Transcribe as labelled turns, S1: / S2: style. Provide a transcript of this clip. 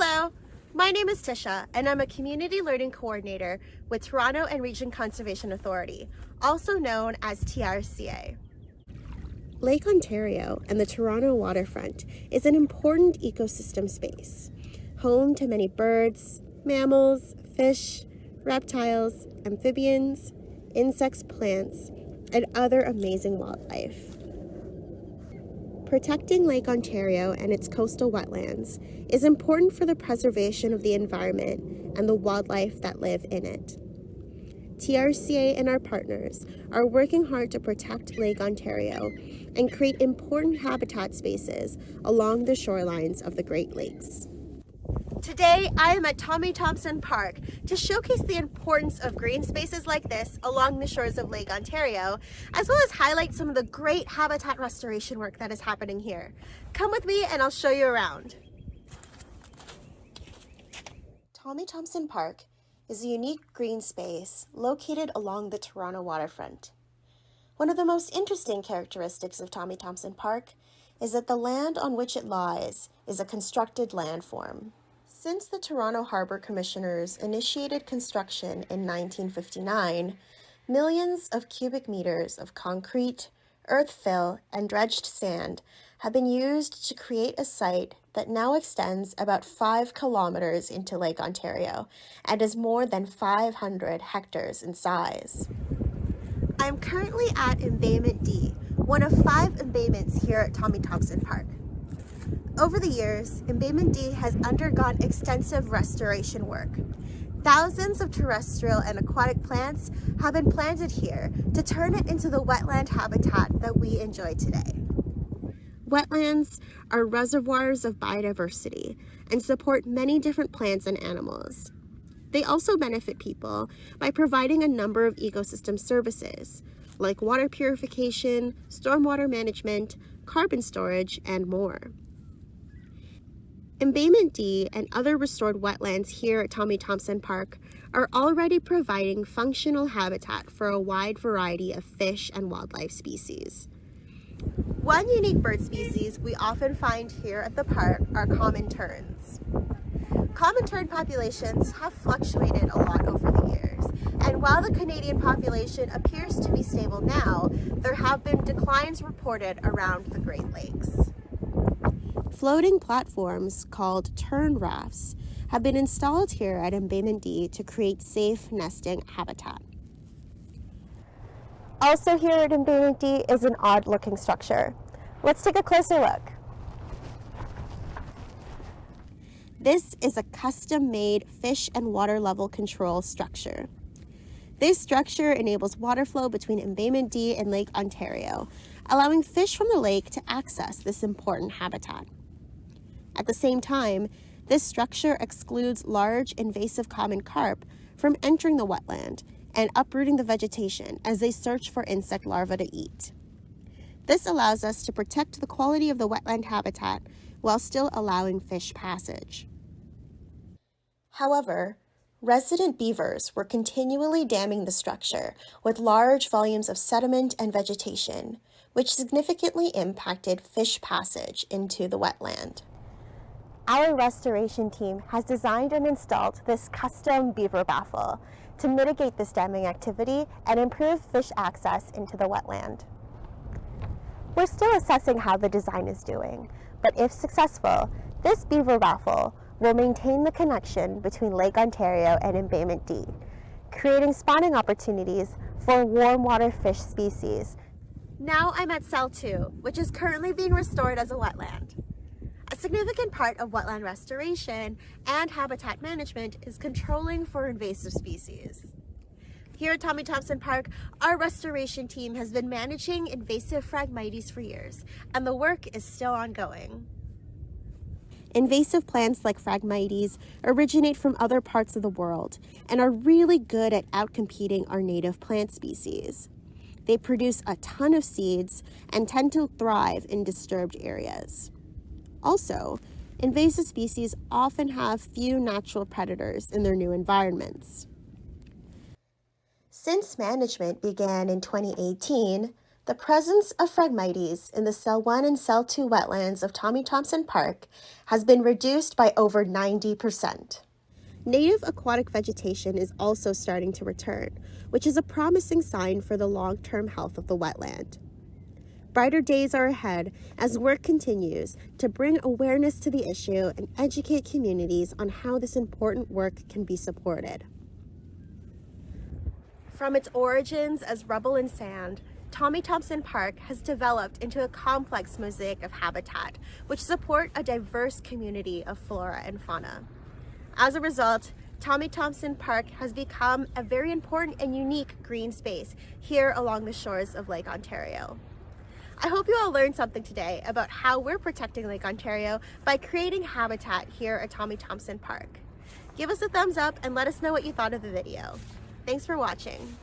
S1: Hello, my name is Tisha, and I'm a Community Learning Coordinator with Toronto and Region Conservation Authority, also known as TRCA. Lake Ontario and the Toronto Waterfront is an important ecosystem space, home to many birds, mammals, fish, reptiles, amphibians, insects, plants, and other amazing wildlife. Protecting Lake Ontario and its coastal wetlands is important for the preservation of the environment and the wildlife that live in it. TRCA and our partners are working hard to protect Lake Ontario and create important habitat spaces along the shorelines of the Great Lakes. Today, I am at Tommy Thompson Park to showcase the importance of green spaces like this along the shores of Lake Ontario, as well as highlight some of the great habitat restoration work that is happening here. Come with me and I'll show you around. Tommy Thompson Park is a unique green space located along the Toronto Waterfront. One of the most interesting characteristics of Tommy Thompson Park is that the land on which it lies is a constructed landform. Since the Toronto Harbour Commissioners initiated construction in 1959, millions of cubic meters of concrete, earth fill, and dredged sand have been used to create a site that now extends about 5 kilometers into Lake Ontario and is more than 500 hectares in size. I'm currently at Embayment D, one of 5 embayments here at Tommy Thompson Park. Over the years, Embayment D has undergone extensive restoration work. Thousands of terrestrial and aquatic plants have been planted here to turn it into the wetland habitat that we enjoy today. Wetlands are reservoirs of biodiversity and support many different plants and animals. They also benefit people by providing a number of ecosystem services, like water purification, stormwater management, carbon storage, and more. Embayment D and other restored wetlands here at Tommy Thompson Park are already providing functional habitat for a wide variety of fish and wildlife species. One unique bird species we often find here at the park are common terns. Common tern populations have fluctuated a lot over the years, and while the Canadian population appears to be stable now, there have been declines reported around the Great Lakes. Floating platforms called tern rafts have been installed here at Embayment D to create safe nesting habitat. Also here at Embayment D is an odd-looking structure. Let's take a closer look. This is a custom-made fish and water level control structure. This structure enables water flow between Embayment D and Lake Ontario, allowing fish from the lake to access this important habitat. At the same time, this structure excludes large invasive common carp from entering the wetland and uprooting the vegetation as they search for insect larvae to eat. This allows us to protect the quality of the wetland habitat while still allowing fish passage. However, resident beavers were continually damming the structure with large volumes of sediment and vegetation, which significantly impacted fish passage into the wetland. Our restoration team has designed and installed this custom beaver baffle to mitigate this damming activity and improve fish access into the wetland. We're still assessing how the design is doing, but if successful, this beaver baffle will maintain the connection between Lake Ontario and Embayment D, creating spawning opportunities for warm water fish species. Now I'm at Cell 2, which is currently being restored as a wetland. A significant part of wetland restoration and habitat management is controlling for invasive species. Here at Tommy Thompson Park, our restoration team has been managing invasive Phragmites for years, and the work is still ongoing. Invasive plants like Phragmites originate from other parts of the world and are really good at outcompeting our native plant species. They produce a ton of seeds and tend to thrive in disturbed areas. Also, invasive species often have few natural predators in their new environments. Since management began in 2018, The presence of Phragmites in the Cell 1 and Cell 2 wetlands of Tommy Thompson Park has been reduced by over 90%. Native aquatic vegetation is also starting to return, which is a promising sign for the long-term health of the wetland. Brighter days are ahead as work continues to bring awareness to the issue and educate communities on how this important work can be supported. From its origins as rubble and sand, Tommy Thompson Park has developed into a complex mosaic of habitat, which support a diverse community of flora and fauna. As a result, Tommy Thompson Park has become a very important and unique green space here along the shores of Lake Ontario. I hope you all learned something today about how we're protecting Lake Ontario by creating habitat here at Tommy Thompson Park. Give us a thumbs up and let us know what you thought of the video. Thanks for watching.